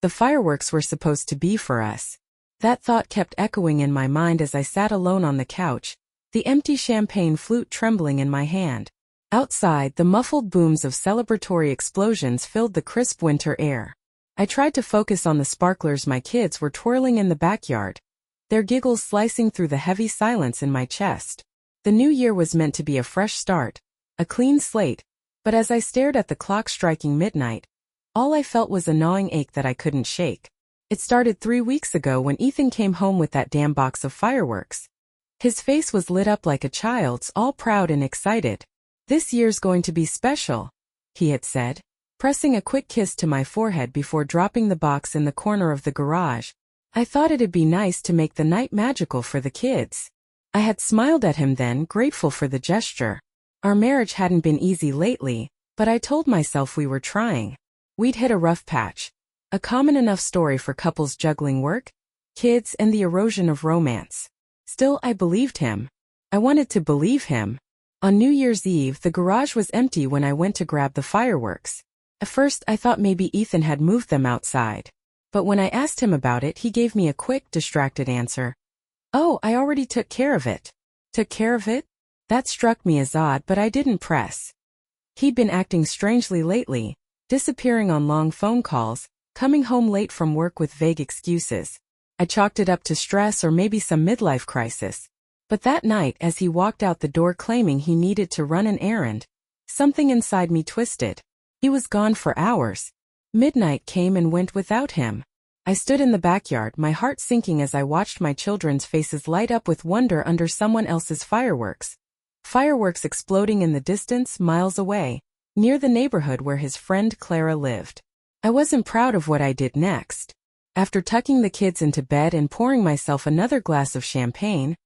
The fireworks were supposed to be for us. That thought kept echoing in my mind as I sat alone on the couch, the empty champagne flute trembling in my hand. Outside, the muffled booms of celebratory explosions filled the crisp winter air. I tried to focus on the sparklers my kids were twirling in the backyard, their giggles slicing through the heavy silence in my chest. The new year was meant to be a fresh start, a clean slate, but as I stared at the clock striking midnight, all I felt was a gnawing ache that I couldn't shake. It started 3 weeks ago when Ethan came home with that damn box of fireworks. His face was lit up like a child's, all proud and excited. "This year's going to be special," he had said, pressing a quick kiss to my forehead before dropping the box in the corner of the garage. I thought it'd be nice to make the night magical for the kids. I had smiled at him then, grateful for the gesture. Our marriage hadn't been easy lately, but I told myself we were trying. We'd hit a rough patch. A common enough story for couples juggling work, kids, and the erosion of romance. Still, I believed him. I wanted to believe him. On New Year's Eve, the garage was empty when I went to grab the fireworks. At first, I thought maybe Ethan had moved them outside. But when I asked him about it, he gave me a quick, distracted answer. "Oh, I already took care of it." Took care of it? That struck me as odd, but I didn't press. He'd been acting strangely lately, disappearing on long phone calls, coming home late from work with vague excuses. I chalked it up to stress or maybe some midlife crisis. But that night, as he walked out the door claiming he needed to run an errand, something inside me twisted. He was gone for hours. Midnight came and went without him. I stood in the backyard, my heart sinking as I watched my children's faces light up with wonder under someone else's fireworks. Fireworks exploding in the distance, miles away, near the neighborhood where his friend Clara lived. I wasn't proud of what I did next. After tucking the kids into bed and pouring myself another glass of champagne,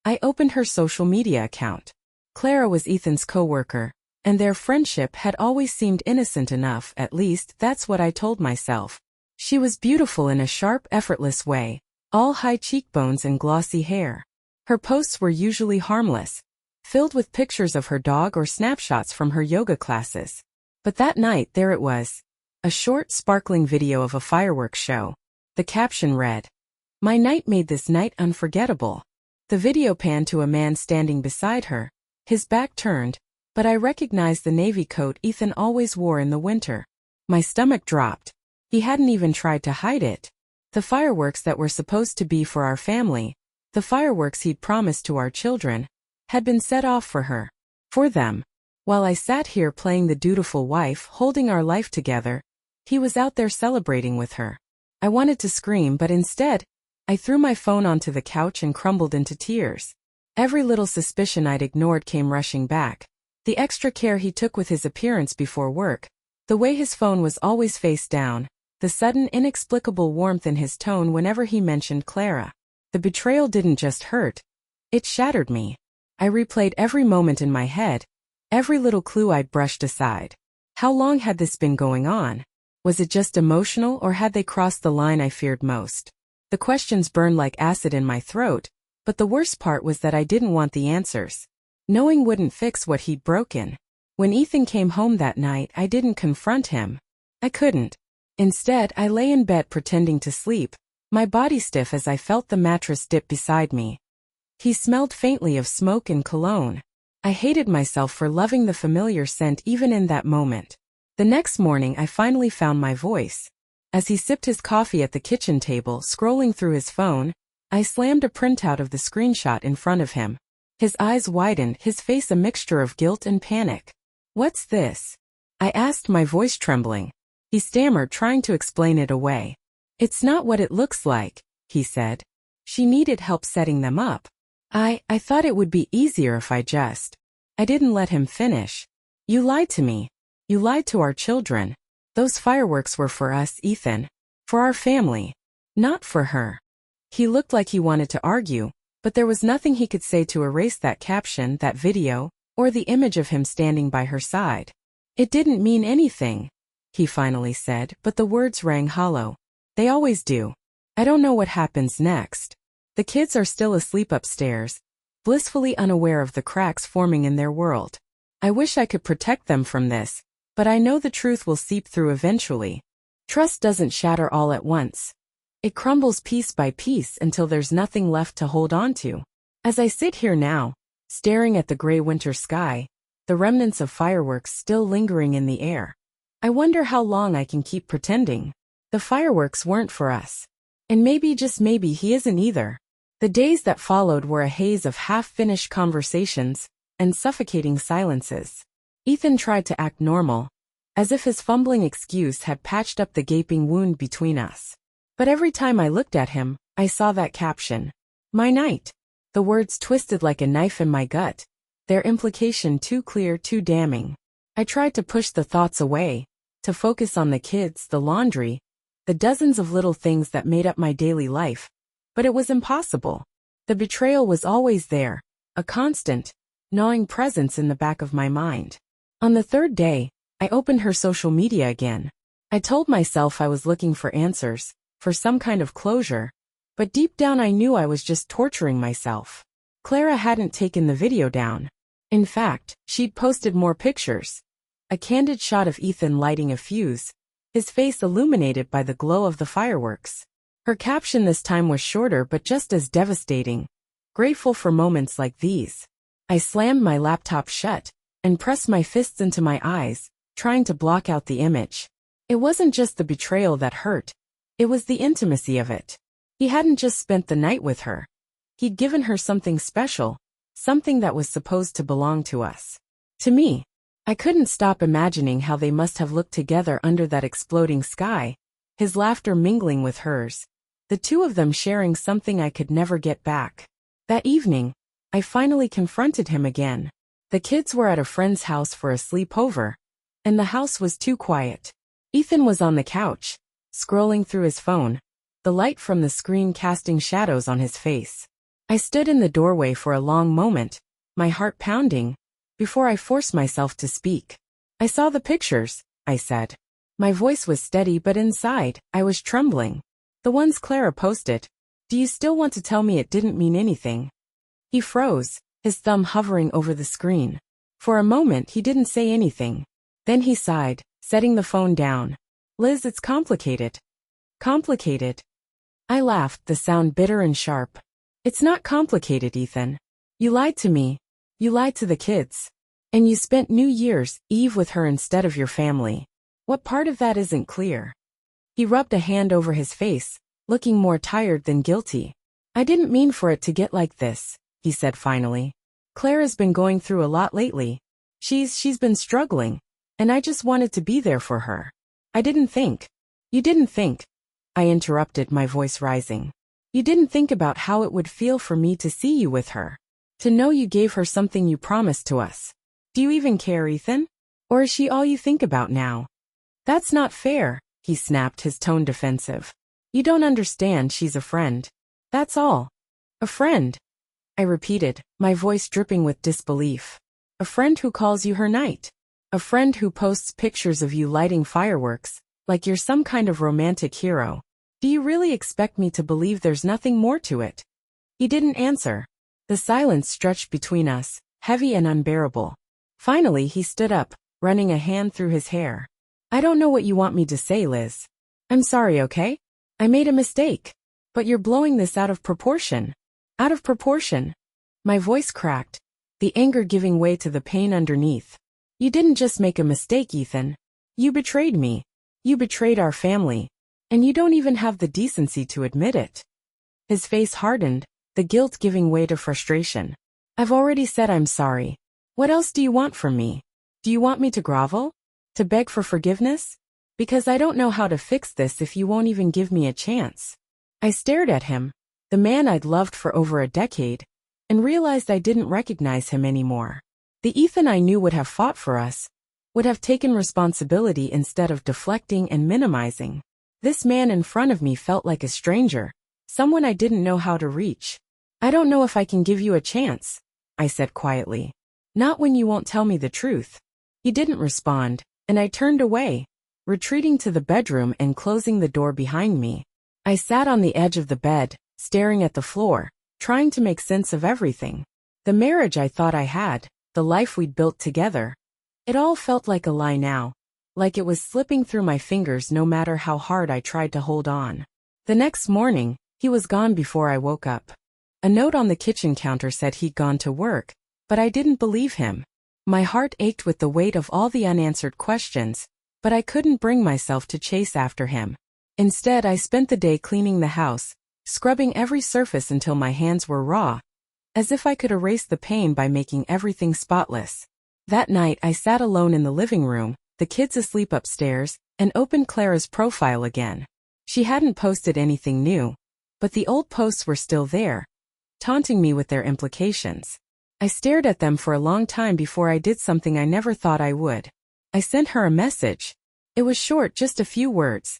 I opened her social media account. Clara was Ethan's coworker, and their friendship had always seemed innocent enough, at least that's what I told myself. She was beautiful in a sharp, effortless way, all high cheekbones and glossy hair. Her posts were usually harmless, filled with pictures of her dog or snapshots from her yoga classes. But that night, there it was. A short, sparkling video of a fireworks show. The caption read, "My night made this night unforgettable." The video panned to a man standing beside her, his back turned, but I recognized the navy coat Ethan always wore in the winter. My stomach dropped. He hadn't even tried to hide it. The fireworks that were supposed to be for our family, the fireworks he'd promised to our children, had been set off for her. For them. While I sat here playing the dutiful wife, holding our life together, he was out there celebrating with her. I wanted to scream, but instead, I threw my phone onto the couch and crumbled into tears. Every little suspicion I'd ignored came rushing back. The extra care he took with his appearance before work, the way his phone was always face down, the sudden inexplicable warmth in his tone whenever he mentioned Clara. The betrayal didn't just hurt. It shattered me. I replayed every moment in my head, every little clue I'd brushed aside. How long had this been going on? Was it just emotional, or had they crossed the line I feared most? The questions burned like acid in my throat, but the worst part was that I didn't want the answers. Knowing wouldn't fix what he'd broken. When Ethan came home that night, I didn't confront him. I couldn't. Instead, I lay in bed pretending to sleep, my body stiff as I felt the mattress dip beside me. He smelled faintly of smoke and cologne. I hated myself for loving the familiar scent even in that moment. The next morning, I finally found my voice. As he sipped his coffee at the kitchen table, scrolling through his phone, I slammed a printout of the screenshot in front of him. His eyes widened, his face a mixture of guilt and panic. "What's this?" I asked, my voice trembling. He stammered, trying to explain it away. "It's not what it looks like," he said. "She needed help setting them up. I thought it would be easier if I just..." I didn't let him finish. "You lied to me. You lied to our children. Those fireworks were for us, Ethan. For our family. Not for her." He looked like he wanted to argue, but there was nothing he could say to erase that caption, that video, or the image of him standing by her side. "It didn't mean anything," he finally said, but the words rang hollow. They always do. I don't know what happens next. The kids are still asleep upstairs, blissfully unaware of the cracks forming in their world. I wish I could protect them from this, but I know the truth will seep through eventually. Trust doesn't shatter all at once. It crumbles piece by piece until there's nothing left to hold on to. As I sit here now, staring at the gray winter sky, the remnants of fireworks still lingering in the air, I wonder how long I can keep pretending. The fireworks weren't for us. And maybe, just maybe, he isn't either. The days that followed were a haze of half-finished conversations and suffocating silences. Ethan tried to act normal, as if his fumbling excuse had patched up the gaping wound between us. But every time I looked at him, I saw that caption. My night. The words twisted like a knife in my gut, their implication too clear, too damning. I tried to push the thoughts away, to focus on the kids, the laundry, the dozens of little things that made up my daily life. But it was impossible. The betrayal was always there, a constant, gnawing presence in the back of my mind. On the third day, I opened her social media again. I told myself I was looking for answers, for some kind of closure, but deep down I knew I was just torturing myself. Clara hadn't taken the video down. In fact, she'd posted more pictures. A candid shot of Ethan lighting a fuse, his face illuminated by the glow of the fireworks. Her caption this time was shorter but just as devastating. Grateful for moments like these. I slammed my laptop shut and pressed my fists into my eyes, trying to block out the image. It wasn't just the betrayal that hurt. It was the intimacy of it. He hadn't just spent the night with her. He'd given her something special, something that was supposed to belong to us. To me. I couldn't stop imagining how they must have looked together under that exploding sky, his laughter mingling with hers, the two of them sharing something I could never get back. That evening, I finally confronted him again. The kids were at a friend's house for a sleepover, and the house was too quiet. Ethan was on the couch, scrolling through his phone, the light from the screen casting shadows on his face. I stood in the doorway for a long moment, my heart pounding, before I forced myself to speak. I saw the pictures, I said. My voice was steady but inside, I was trembling. The ones Clara posted. Do you still want to tell me it didn't mean anything? He froze, his thumb hovering over the screen. For a moment he didn't say anything. Then he sighed, setting the phone down. Liz, it's complicated. Complicated? I laughed, the sound bitter and sharp. It's not complicated, Ethan. You lied to me. You lied to the kids. And you spent New Year's Eve with her instead of your family. What part of that isn't clear? He rubbed a hand over his face, looking more tired than guilty. I didn't mean for it to get like this, he said finally. Clara's been going through a lot lately. She's been struggling, and I just wanted to be there for her. I didn't think. You didn't think. I interrupted, my voice rising. You didn't think about how it would feel for me to see you with her. To know you gave her something you promised to us. Do you even care, Ethan? Or is she all you think about now? That's not fair, he snapped, his tone defensive. You don't understand, she's a friend. That's all. A friend, I repeated, my voice dripping with disbelief. A friend who calls you her knight. A friend who posts pictures of you lighting fireworks, like you're some kind of romantic hero. Do you really expect me to believe there's nothing more to it? He didn't answer. The silence stretched between us, heavy and unbearable. Finally he stood up, running a hand through his hair. I don't know what you want me to say, Liz. I'm sorry, okay? I made a mistake. But you're blowing this out of proportion. Out of proportion. My voice cracked, the anger giving way to the pain underneath. You didn't just make a mistake, Ethan. You betrayed me. You betrayed our family. And you don't even have the decency to admit it. His face hardened, the guilt giving way to frustration. I've already said I'm sorry. What else do you want from me? Do you want me to grovel? To beg for forgiveness? Because I don't know how to fix this if you won't even give me a chance. I stared at him, the man I'd loved for over a decade, and realized I didn't recognize him anymore. The Ethan I knew would have fought for us, would have taken responsibility instead of deflecting and minimizing. This man in front of me felt like a stranger, someone I didn't know how to reach. I don't know if I can give you a chance, I said quietly. Not when you won't tell me the truth. He didn't respond, and I turned away, retreating to the bedroom and closing the door behind me. I sat on the edge of the bed, staring at the floor, trying to make sense of everything. The marriage I thought I had, the life we'd built together. It all felt like a lie now. like it was slipping through my fingers no matter how hard I tried to hold on. The next morning, he was gone before I woke up. A note on the kitchen counter said he'd gone to work, but I didn't believe him. My heart ached with the weight of all the unanswered questions, but I couldn't bring myself to chase after him. Instead, I spent the day cleaning the house, scrubbing every surface until my hands were raw, as if I could erase the pain by making everything spotless. That night, I sat alone in the living room, the kids asleep upstairs, and opened Clara's profile again. She hadn't posted anything new, but the old posts were still there, taunting me with their implications. I stared at them for a long time before I did something I never thought I would. I sent her a message. It was short, just a few words.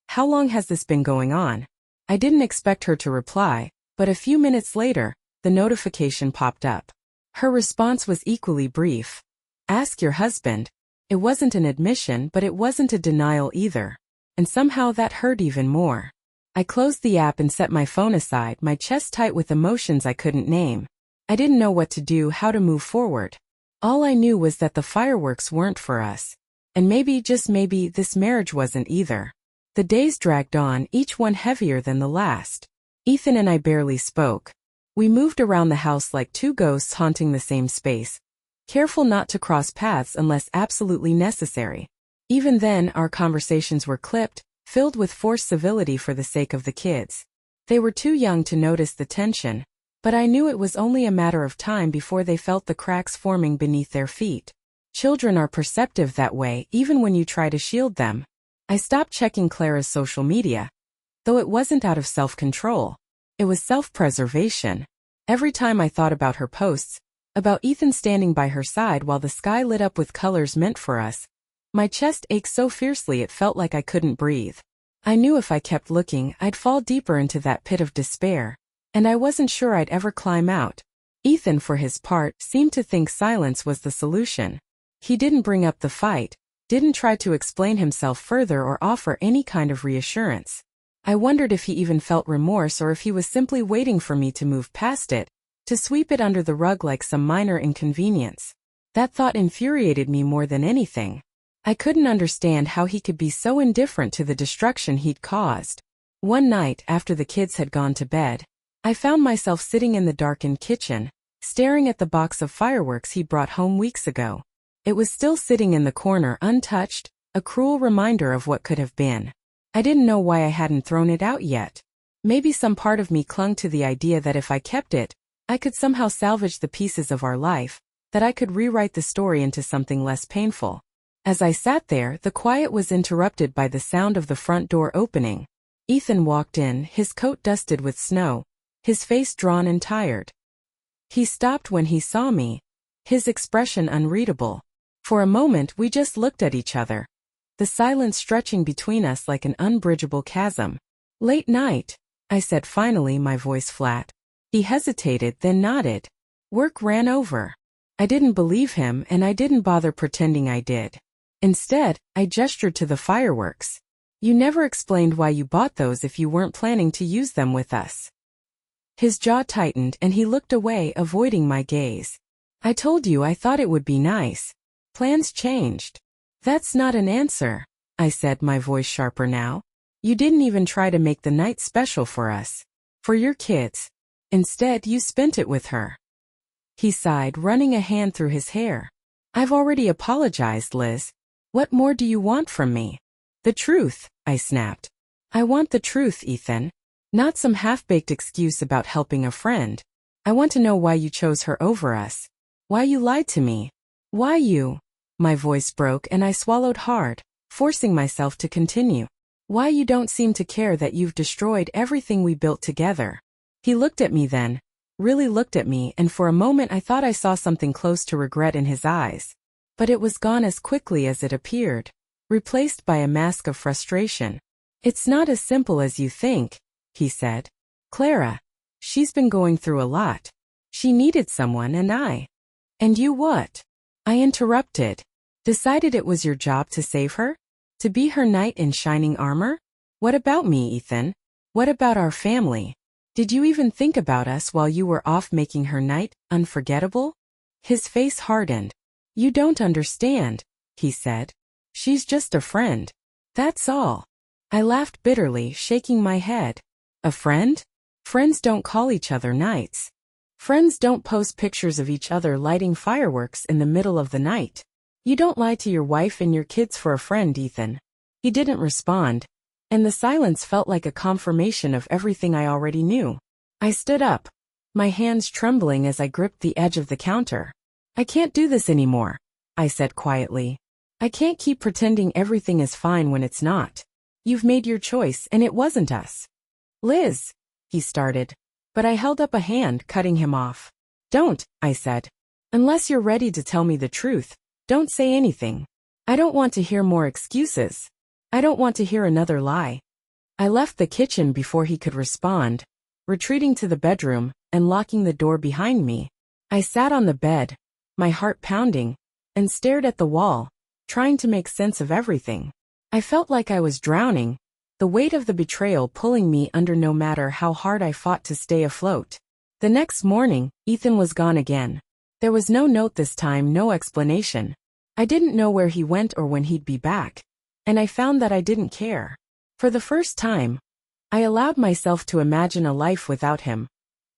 How long has this been going on? I didn't expect her to reply, but a few minutes later, the notification popped up. Her response was equally brief. Ask your husband. It wasn't an admission, but it wasn't a denial either. And somehow that hurt even more. I closed the app and set my phone aside, my chest tight with emotions I couldn't name. I didn't know what to do, how to move forward. All I knew was that the fireworks weren't for us. And maybe, just maybe, this marriage wasn't either. The days dragged on, each one heavier than the last. Ethan and I barely spoke. We moved around the house like two ghosts haunting the same space, careful not to cross paths unless absolutely necessary. Even then, our conversations were clipped, filled with forced civility for the sake of the kids. They were too young to notice the tension, but I knew it was only a matter of time before they felt the cracks forming beneath their feet. Children are perceptive that way, even when you try to shield them. I stopped checking Clara's social media, though it wasn't out of self-control. It was self-preservation. Every time I thought about her posts, about Ethan standing by her side while the sky lit up with colors meant for us, my chest ached so fiercely it felt like I couldn't breathe. I knew if I kept looking, I'd fall deeper into that pit of despair, and I wasn't sure I'd ever climb out. Ethan, for his part, seemed to think silence was the solution. He didn't bring up the fight, didn't try to explain himself further or offer any kind of reassurance. I wondered if he even felt remorse or if he was simply waiting for me to move past it, to sweep it under the rug like some minor inconvenience. That thought infuriated me more than anything. I couldn't understand how he could be so indifferent to the destruction he'd caused. One night, after the kids had gone to bed, I found myself sitting in the darkened kitchen, staring at the box of fireworks he brought home weeks ago. It was still sitting in the corner untouched, a cruel reminder of what could have been. I didn't know why I hadn't thrown it out yet. Maybe some part of me clung to the idea that if I kept it, I could somehow salvage the pieces of our life, that I could rewrite the story into something less painful. As I sat there, the quiet was interrupted by the sound of the front door opening. Ethan walked in, his coat dusted with snow, his face drawn and tired. He stopped when he saw me, his expression unreadable. For a moment we just looked at each other, the silence stretching between us like an unbridgeable chasm. Late night, I said finally, my voice flat. He hesitated, then nodded. Work ran over. I didn't believe him, and I didn't bother pretending I did. Instead, I gestured to the fireworks. You never explained why you bought those if you weren't planning to use them with us. His jaw tightened and he looked away, avoiding my gaze. I told you I thought it would be nice. Plans changed. That's not an answer, I said, my voice sharper now. You didn't even try to make the night special for us. For your kids. Instead, you spent it with her. He sighed, running a hand through his hair. I've already apologized, Liz. What more do you want from me? The truth, I snapped. I want the truth, Ethan. Not some half-baked excuse about helping a friend. I want to know why you chose her over us. Why you lied to me. Why you... My voice broke and I swallowed hard, forcing myself to continue. Why you don't seem to care that you've destroyed everything we built together. He looked at me then, really looked at me, and for a moment I thought I saw something close to regret in his eyes. But it was gone as quickly as it appeared, replaced by a mask of frustration. It's not as simple as you think, he said. Clara. She's been going through a lot. She needed someone and I. And you what? I interrupted. Decided it was your job to save her? To be her knight in shining armor? What about me, Ethan? What about our family? Did you even think about us while you were off making her night unforgettable? His face hardened. You don't understand, he said. She's just a friend. That's all. I laughed bitterly, shaking my head. A friend? Friends don't call each other nights. Friends don't post pictures of each other lighting fireworks in the middle of the night. You don't lie to your wife and your kids for a friend, Ethan. He didn't respond, and the silence felt like a confirmation of everything I already knew. I stood up, my hands trembling as I gripped the edge of the counter. I can't do this anymore, I said quietly. I can't keep pretending everything is fine when it's not. You've made your choice and it wasn't us. Liz, he started, but I held up a hand, cutting him off. Don't, I said. Unless you're ready to tell me the truth, don't say anything. I don't want to hear more excuses. I don't want to hear another lie. I left the kitchen before he could respond, retreating to the bedroom and locking the door behind me. I sat on the bed, my heart pounding, and stared at the wall, trying to make sense of everything. I felt like I was drowning, the weight of the betrayal pulling me under no matter how hard I fought to stay afloat. The next morning, Ethan was gone again. There was no note this time, no explanation. I didn't know where he went or when he'd be back, and I found that I didn't care. For the first time, I allowed myself to imagine a life without him.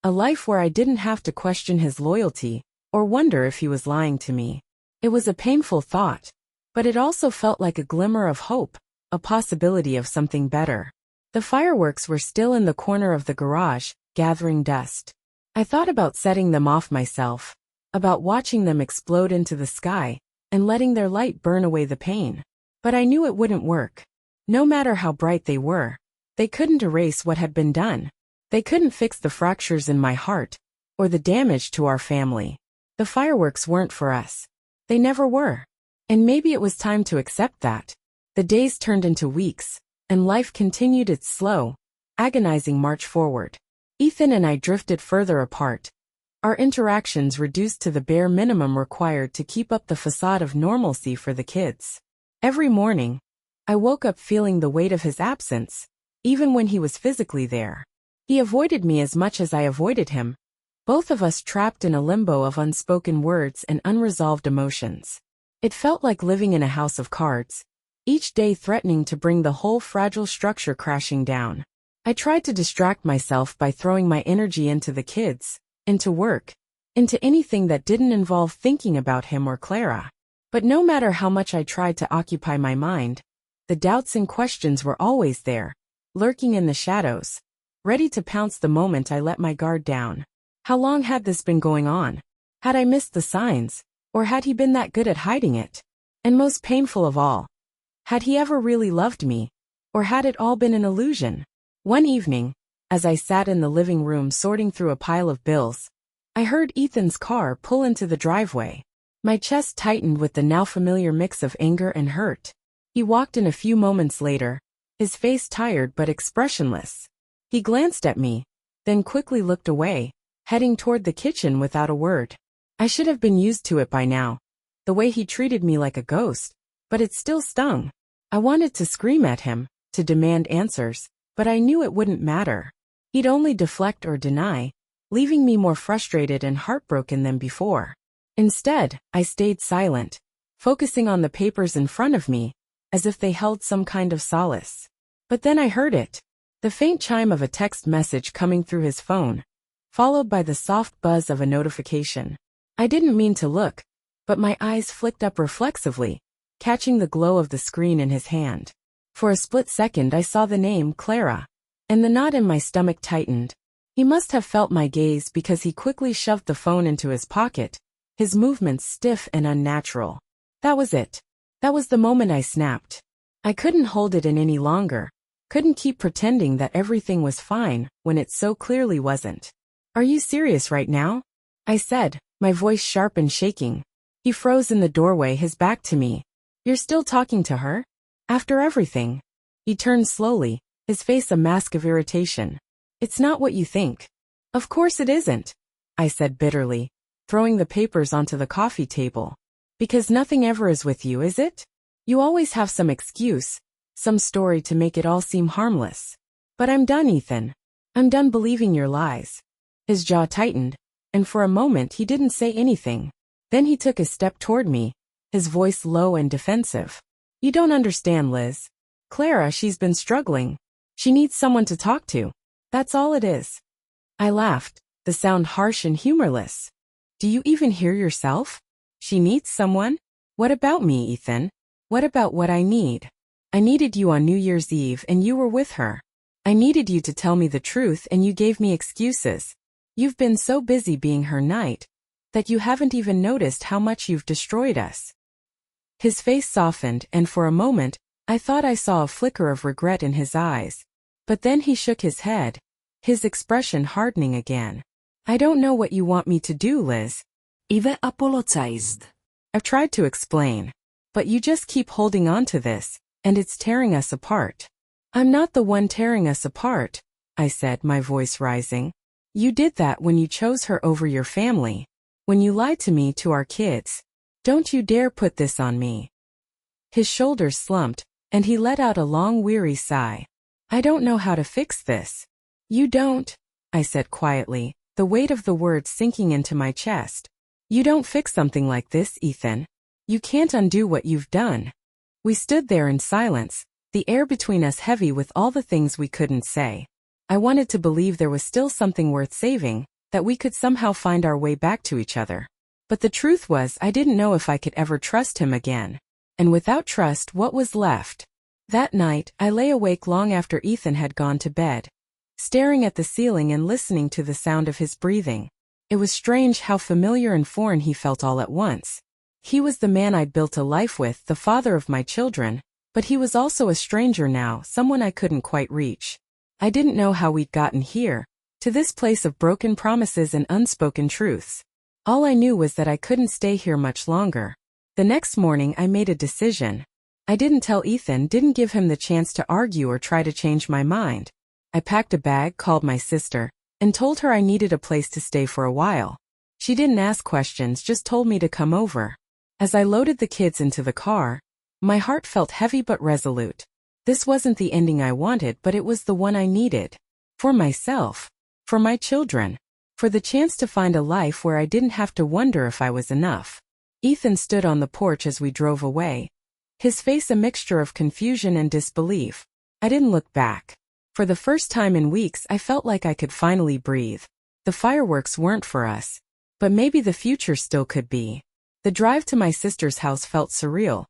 A life where I didn't have to question his loyalty or wonder if he was lying to me. It was a painful thought, but it also felt like a glimmer of hope, a possibility of something better. The fireworks were still in the corner of the garage, gathering dust. I thought about setting them off myself, about watching them explode into the sky and letting their light burn away the pain. But I knew it wouldn't work. No matter how bright they were, they couldn't erase what had been done. They couldn't fix the fractures in my heart or the damage to our family. The fireworks weren't for us. They never were. And maybe it was time to accept that. The days turned into weeks, and life continued its slow, agonizing march forward. Ethan and I drifted further apart, our interactions reduced to the bare minimum required to keep up the facade of normalcy for the kids. Every morning, I woke up feeling the weight of his absence, even when he was physically there. He avoided me as much as I avoided him, both of us trapped in a limbo of unspoken words and unresolved emotions. It felt like living in a house of cards, each day threatening to bring the whole fragile structure crashing down. I tried to distract myself by throwing my energy into the kids, into work, into anything that didn't involve thinking about him or Clara. But no matter how much I tried to occupy my mind, the doubts and questions were always there, lurking in the shadows, ready to pounce the moment I let my guard down. How long had this been going on? Had I missed the signs, or had he been that good at hiding it? And most painful of all, had he ever really loved me, or had it all been an illusion? One evening, as I sat in the living room sorting through a pile of bills, I heard Ethan's car pull into the driveway. My chest tightened with the now familiar mix of anger and hurt. He walked in a few moments later, his face tired but expressionless. He glanced at me, then quickly looked away, heading toward the kitchen without a word. I should have been used to it by now, the way he treated me like a ghost, but it still stung. I wanted to scream at him, to demand answers, but I knew it wouldn't matter. He'd only deflect or deny, leaving me more frustrated and heartbroken than before. Instead, I stayed silent, focusing on the papers in front of me, as if they held some kind of solace. But then I heard it. The faint chime of a text message coming through his phone, followed by the soft buzz of a notification. I didn't mean to look, but my eyes flicked up reflexively, catching the glow of the screen in his hand. For a split second I saw the name Clara, and the knot in my stomach tightened. He must have felt my gaze because he quickly shoved the phone into his pocket, his movements stiff and unnatural. That was it. That was the moment I snapped. I couldn't hold it in any longer, couldn't keep pretending that everything was fine when it so clearly wasn't. Are you serious right now? I said, my voice sharp and shaking. He froze in the doorway, his back to me. You're still talking to her? After everything? He turned slowly, his face a mask of irritation. It's not what you think. Of course it isn't, I said bitterly, throwing the papers onto the coffee table. Because nothing ever is with you, is it? You always have some excuse, some story to make it all seem harmless. But I'm done, Ethan. I'm done believing your lies. His jaw tightened, and for a moment he didn't say anything. Then he took a step toward me, his voice low and defensive. You don't understand, Liz. Clara, she's been struggling. She needs someone to talk to. That's all it is. I laughed, the sound harsh and humorless. Do you even hear yourself? She needs someone? What about me, Ethan? What about what I need? I needed you on New Year's Eve and you were with her. I needed you to tell me the truth and you gave me excuses. You've been so busy being her knight that you haven't even noticed how much you've destroyed us. His face softened and for a moment, I thought I saw a flicker of regret in his eyes. But then he shook his head, his expression hardening again. I don't know what you want me to do, Liz. Eva apologized. I've tried to explain. But you just keep holding on to this, and it's tearing us apart. I'm not the one tearing us apart, I said, my voice rising. You did that when you chose her over your family. When you lied to me, to our kids. Don't you dare put this on me. His shoulders slumped, and he let out a long, weary sigh. I don't know how to fix this. You don't, I said quietly, the weight of the words sinking into my chest. You don't fix something like this, Ethan. You can't undo what you've done. We stood there in silence, the air between us heavy with all the things we couldn't say. I wanted to believe there was still something worth saving, that we could somehow find our way back to each other. But the truth was I didn't know if I could ever trust him again. And without trust, what was left? That night, I lay awake long after Ethan had gone to bed, staring at the ceiling and listening to the sound of his breathing. It was strange how familiar and foreign he felt all at once. He was the man I'd built a life with, the father of my children, but he was also a stranger now, someone I couldn't quite reach. I didn't know how we'd gotten here, to this place of broken promises and unspoken truths. All I knew was that I couldn't stay here much longer. The next morning I made a decision. I didn't tell Ethan, didn't give him the chance to argue or try to change my mind. I packed a bag, called my sister, and told her I needed a place to stay for a while. She didn't ask questions, just told me to come over. As I loaded the kids into the car, my heart felt heavy but resolute. This wasn't the ending I wanted, but it was the one I needed. For myself. For my children. For the chance to find a life where I didn't have to wonder if I was enough. Ethan stood on the porch as we drove away, his face a mixture of confusion and disbelief. I didn't look back. For the first time in weeks, I felt like I could finally breathe. The fireworks weren't for us. But maybe the future still could be. The drive to my sister's house felt surreal.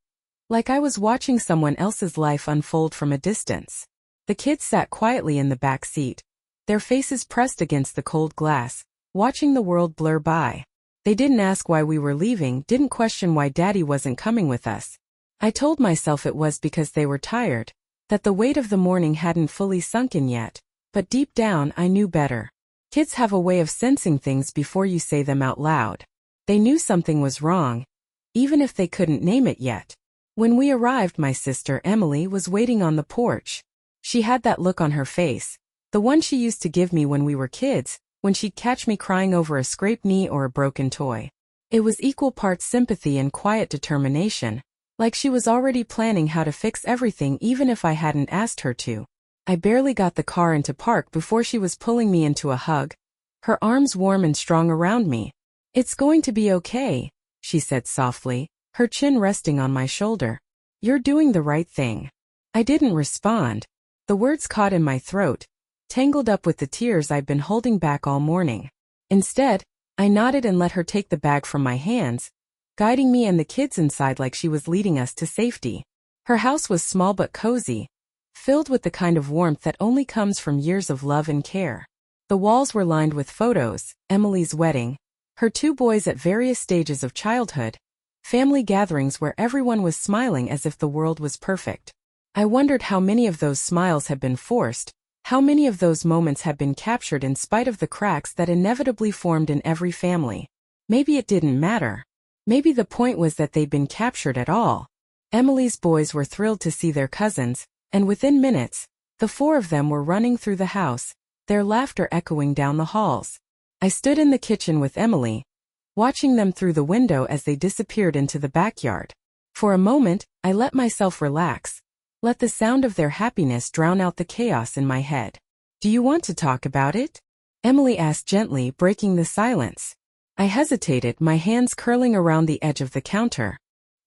Like I was watching someone else's life unfold from a distance. The kids sat quietly in the back seat, their faces pressed against the cold glass, watching the world blur by. They didn't ask why we were leaving, didn't question why Daddy wasn't coming with us. I told myself it was because they were tired, that the weight of the morning hadn't fully sunk in yet, but deep down I knew better. Kids have a way of sensing things before you say them out loud. They knew something was wrong, even if they couldn't name it yet. When we arrived, my sister, Emily, was waiting on the porch. She had that look on her face, the one she used to give me when we were kids, when she'd catch me crying over a scraped knee or a broken toy. It was equal parts sympathy and quiet determination, like she was already planning how to fix everything even if I hadn't asked her to. I barely got the car into park before she was pulling me into a hug, her arms warm and strong around me. It's going to be okay, she said softly, her chin resting on my shoulder. You're doing the right thing. I didn't respond. The words caught in my throat, tangled up with the tears I'd been holding back all morning. Instead, I nodded and let her take the bag from my hands, guiding me and the kids inside like she was leading us to safety. Her house was small but cozy, filled with the kind of warmth that only comes from years of love and care. The walls were lined with photos, Emily's wedding, her 2 boys at various stages of childhood, family gatherings where everyone was smiling as if the world was perfect. I wondered how many of those smiles had been forced, how many of those moments had been captured in spite of the cracks that inevitably formed in every family. Maybe it didn't matter. Maybe the point was that they'd been captured at all. Emily's boys were thrilled to see their cousins, and within minutes, the 4 of them were running through the house, their laughter echoing down the halls. I stood in the kitchen with Emily, watching them through the window as they disappeared into the backyard. For a moment, I let myself relax, let the sound of their happiness drown out the chaos in my head. Do you want to talk about it? Emily asked gently, breaking the silence. I hesitated, my hands curling around the edge of the counter.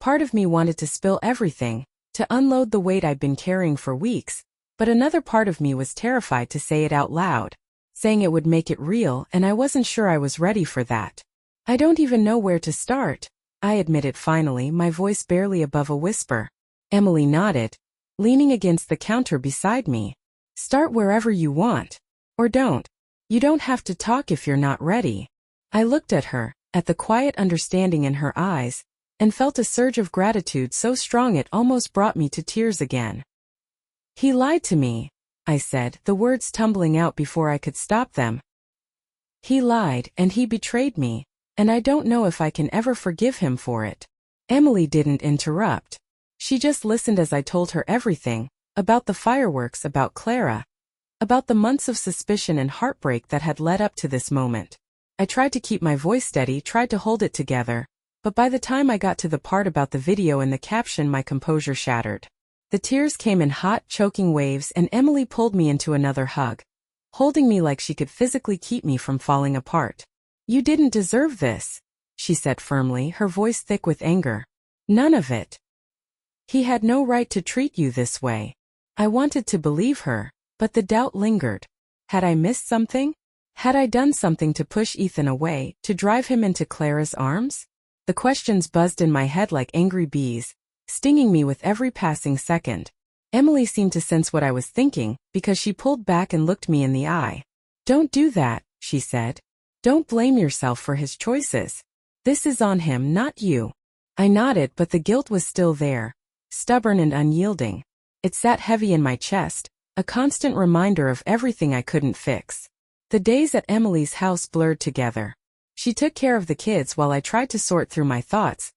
Part of me wanted to spill everything, to unload the weight I'd been carrying for weeks, but another part of me was terrified to say it out loud, saying it would make it real, and I wasn't sure I was ready for that. I don't even know where to start, I admitted finally, my voice barely above a whisper. Emily nodded, leaning against the counter beside me. Start wherever you want. Or don't. You don't have to talk if you're not ready. I looked at her, at the quiet understanding in her eyes, and felt a surge of gratitude so strong it almost brought me to tears again. He lied to me, I said, the words tumbling out before I could stop them. He lied, and he betrayed me, and I don't know if I can ever forgive him for it. Emily didn't interrupt. She just listened as I told her everything, about the fireworks, about Clara, about the months of suspicion and heartbreak that had led up to this moment. I tried to keep my voice steady, tried to hold it together, but by the time I got to the part about the video and the caption, my composure shattered. The tears came in hot, choking waves, and Emily pulled me into another hug, holding me like she could physically keep me from falling apart. You didn't deserve this, she said firmly, her voice thick with anger. None of it. He had no right to treat you this way. I wanted to believe her, but the doubt lingered. Had I missed something? Had I done something to push Ethan away, to drive him into Clara's arms? The questions buzzed in my head like angry bees, stinging me with every passing second. Emily seemed to sense what I was thinking, because she pulled back and looked me in the eye. Don't do that, she said. Don't blame yourself for his choices. This is on him, not you. I nodded, but the guilt was still there, stubborn and unyielding. It sat heavy in my chest, a constant reminder of everything I couldn't fix. The days at Emily's house blurred together. She took care of the kids while I tried to sort through my thoughts,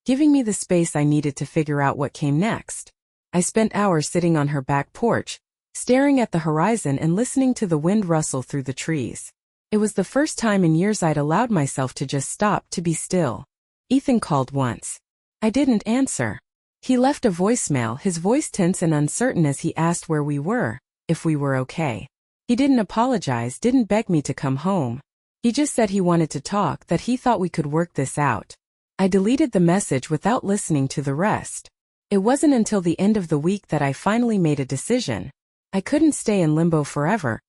giving me the space I needed to figure out what came next. I spent hours sitting on her back porch, staring at the horizon and listening to the wind rustle through the trees. It was the first time in years I'd allowed myself to just stop, to be still. Ethan called once. I didn't answer. He left a voicemail, his voice tense and uncertain as he asked where we were, if we were okay. He didn't apologize, didn't beg me to come home. He just said he wanted to talk, that he thought we could work this out. I deleted the message without listening to the rest. It wasn't until the end of the week that I finally made a decision. I couldn't stay in limbo forever.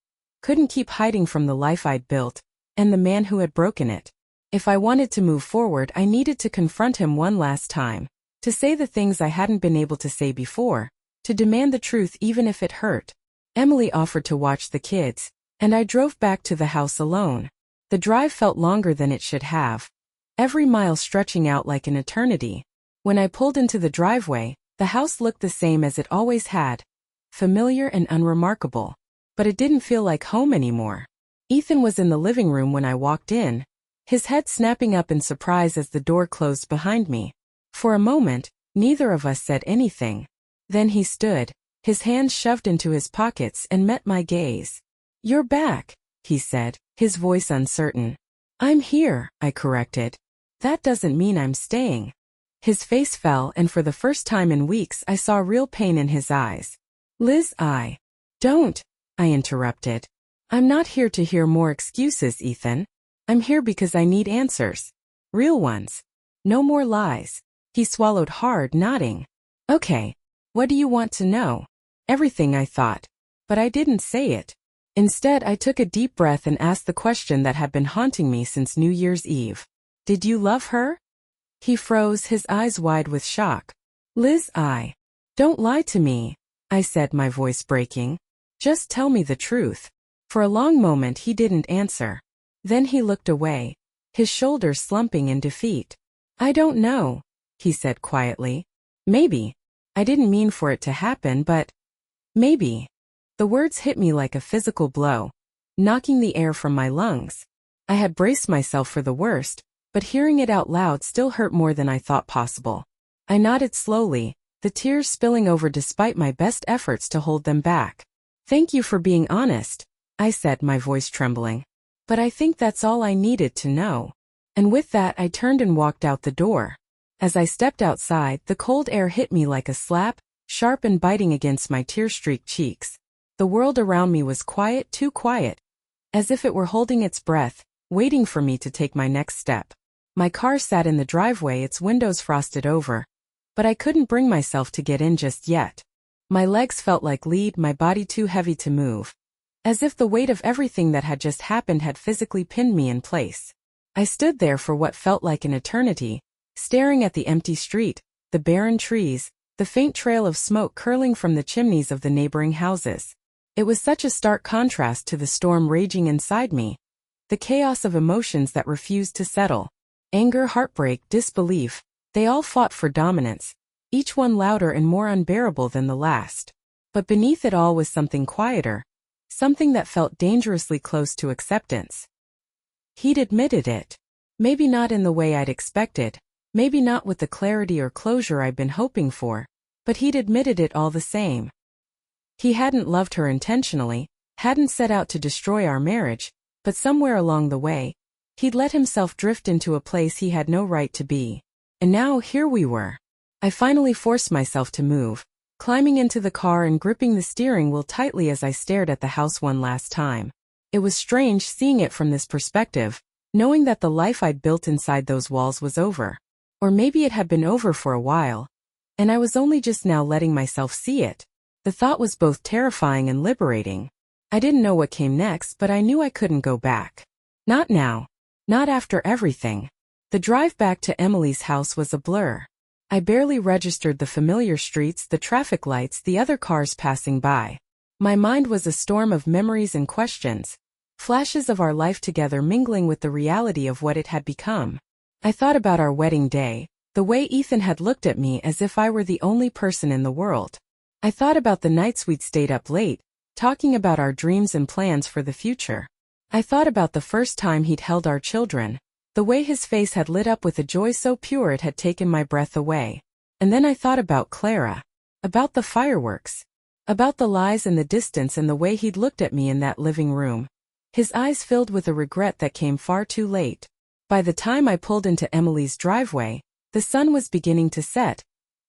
Couldn't keep hiding from the life I'd built, and the man who had broken it. If I wanted to move forward, I needed to confront him one last time. To say the things I hadn't been able to say before. To demand the truth even if it hurt. Emily offered to watch the kids, and I drove back to the house alone. The drive felt longer than it should have, every mile stretching out like an eternity. When I pulled into the driveway, the house looked the same as it always had, familiar and unremarkable. But it didn't feel like home anymore. Ethan was in the living room when I walked in, his head snapping up in surprise as the door closed behind me. For a moment, neither of us said anything. Then he stood, his hands shoved into his pockets, and met my gaze. You're back, he said, his voice uncertain. I'm here, I corrected. That doesn't mean I'm staying. His face fell, and for the first time in weeks I saw real pain in his eyes. Liz, Don't, I interrupted. I'm not here to hear more excuses, Ethan. I'm here because I need answers. Real ones. No more lies. He swallowed hard, nodding. Okay. What do you want to know? Everything, I thought. But I didn't say it. Instead, I took a deep breath and asked the question that had been haunting me since New Year's Eve. Did you love her? He froze, his eyes wide with shock. Liz, Don't lie to me, I said, my voice breaking. Just tell me the truth. For a long moment he didn't answer. Then he looked away, his shoulders slumping in defeat. I don't know, he said quietly. Maybe. I didn't mean for it to happen, but maybe. The words hit me like a physical blow, knocking the air from my lungs. I had braced myself for the worst, but hearing it out loud still hurt more than I thought possible. I nodded slowly, the tears spilling over despite my best efforts to hold them back. Thank you for being honest, I said, my voice trembling. But I think that's all I needed to know. And with that I turned and walked out the door. As I stepped outside, the cold air hit me like a slap, sharp and biting against my tear-streaked cheeks. The world around me was quiet, too quiet, as if it were holding its breath, waiting for me to take my next step. My car sat in the driveway, its windows frosted over, but I couldn't bring myself to get in just yet. My legs felt like lead, my body too heavy to move. As if the weight of everything that had just happened had physically pinned me in place. I stood there for what felt like an eternity, staring at the empty street, the barren trees, the faint trail of smoke curling from the chimneys of the neighboring houses. It was such a stark contrast to the storm raging inside me. The chaos of emotions that refused to settle. Anger, heartbreak, disbelief, they all fought for dominance, each one louder and more unbearable than the last. But beneath it all was something quieter, something that felt dangerously close to acceptance. He'd admitted it. Maybe not in the way I'd expected, maybe not with the clarity or closure I'd been hoping for, but he'd admitted it all the same. He hadn't loved her intentionally, hadn't set out to destroy our marriage, but somewhere along the way, he'd let himself drift into a place he had no right to be. And now here we were. I finally forced myself to move, climbing into the car and gripping the steering wheel tightly as I stared at the house one last time. It was strange seeing it from this perspective, knowing that the life I'd built inside those walls was over. Or maybe it had been over for a while, and I was only just now letting myself see it. The thought was both terrifying and liberating. I didn't know what came next, but I knew I couldn't go back. Not now. Not after everything. The drive back to Emily's house was a blur. I barely registered the familiar streets, the traffic lights, the other cars passing by. My mind was a storm of memories and questions, flashes of our life together mingling with the reality of what it had become. I thought about our wedding day, the way Ethan had looked at me as if I were the only person in the world. I thought about the nights we'd stayed up late, talking about our dreams and plans for the future. I thought about the first time he'd held our children, the way his face had lit up with a joy so pure it had taken my breath away. And then I thought about Clara, about the fireworks, about the lies and the distance and the way he'd looked at me in that living room. His eyes filled with a regret that came far too late. By the time I pulled into Emily's driveway, the sun was beginning to set,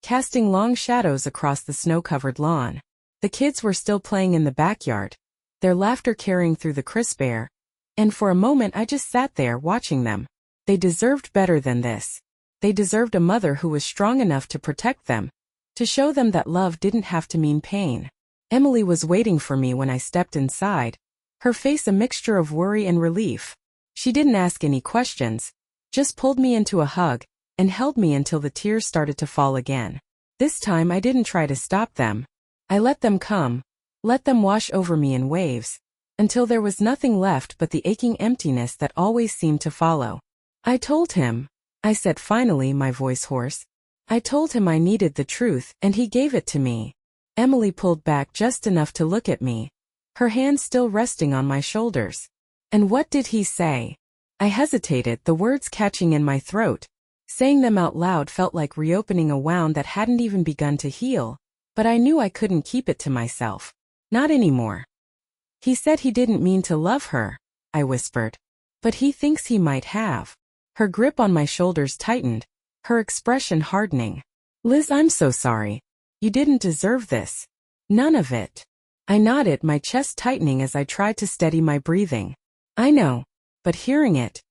casting long shadows across the snow-covered lawn. The kids were still playing in the backyard, their laughter carrying through the crisp air, and for a moment I just sat there watching them. They deserved better than this. They deserved a mother who was strong enough to protect them, to show them that love didn't have to mean pain. Emily was waiting for me when I stepped inside, her face a mixture of worry and relief. She didn't ask any questions, just pulled me into a hug, and held me until the tears started to fall again. This time I didn't try to stop them. I let them come, let them wash over me in waves, until there was nothing left but the aching emptiness that always seemed to follow. I told him, I said finally, my voice hoarse. I told him I needed the truth, and he gave it to me. Emily pulled back just enough to look at me, her hand still resting on my shoulders. And what did he say? I hesitated, the words catching in my throat. Saying them out loud felt like reopening a wound that hadn't even begun to heal, but I knew I couldn't keep it to myself. Not anymore. He said he didn't mean to love her, I whispered. But he thinks he might have. Her grip on my shoulders tightened, her expression hardening. Liz, I'm so sorry. You didn't deserve this. None of it. I nodded, my chest tightening as I tried to steady my breathing. I know, but hearing it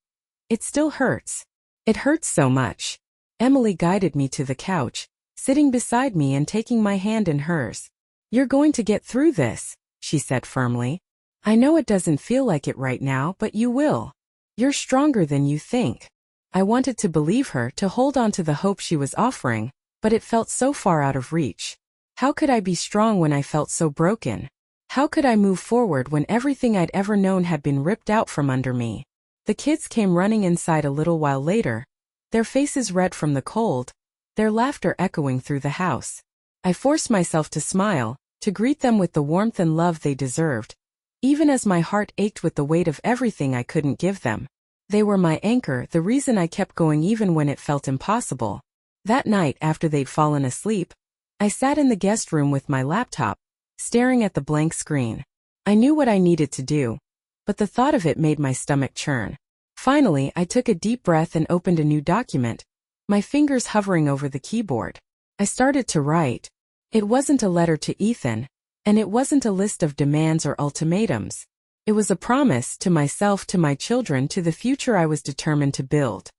still hurts. It hurts so much. Emily guided me to the couch, sitting beside me and taking my hand in hers. You're going to get through this, she said firmly. I know it doesn't feel like it right now, but you will. You're stronger than you think. I wanted to believe her, to hold on to the hope she was offering, but it felt so far out of reach. How could I be strong when I felt so broken? How could I move forward when everything I'd ever known had been ripped out from under me? The kids came running inside a little while later, their faces red from the cold, their laughter echoing through the house. I forced myself to smile, to greet them with the warmth and love they deserved, even as my heart ached with the weight of everything I couldn't give them. They were my anchor, the reason I kept going even when it felt impossible. That night, after they'd fallen asleep, I sat in the guest room with my laptop, staring at the blank screen. I knew what I needed to do, but the thought of it made my stomach churn. Finally, I took a deep breath and opened a new document, my fingers hovering over the keyboard. I started to write. It wasn't a letter to Ethan, and it wasn't a list of demands or ultimatums. It was a promise to myself, to my children, to the future I was determined to build.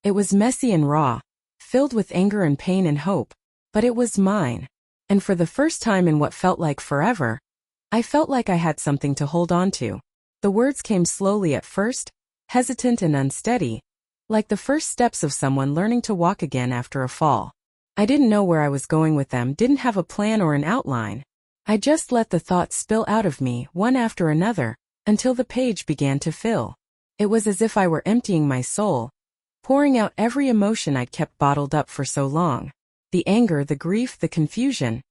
It was messy and raw, filled with anger and pain and hope, But it was mine. And for the first time in what felt like forever, I felt like I had something to hold on to. The words came slowly at first, hesitant and unsteady, like the first steps of someone learning to walk again after a fall. I didn't know where I was going with them, didn't have a plan or an outline. I just let the thoughts spill out of me, one after another, until the page began to fill. It was as if I were emptying my soul, pouring out every emotion I'd kept bottled up for so long. The anger, the grief, the confusion.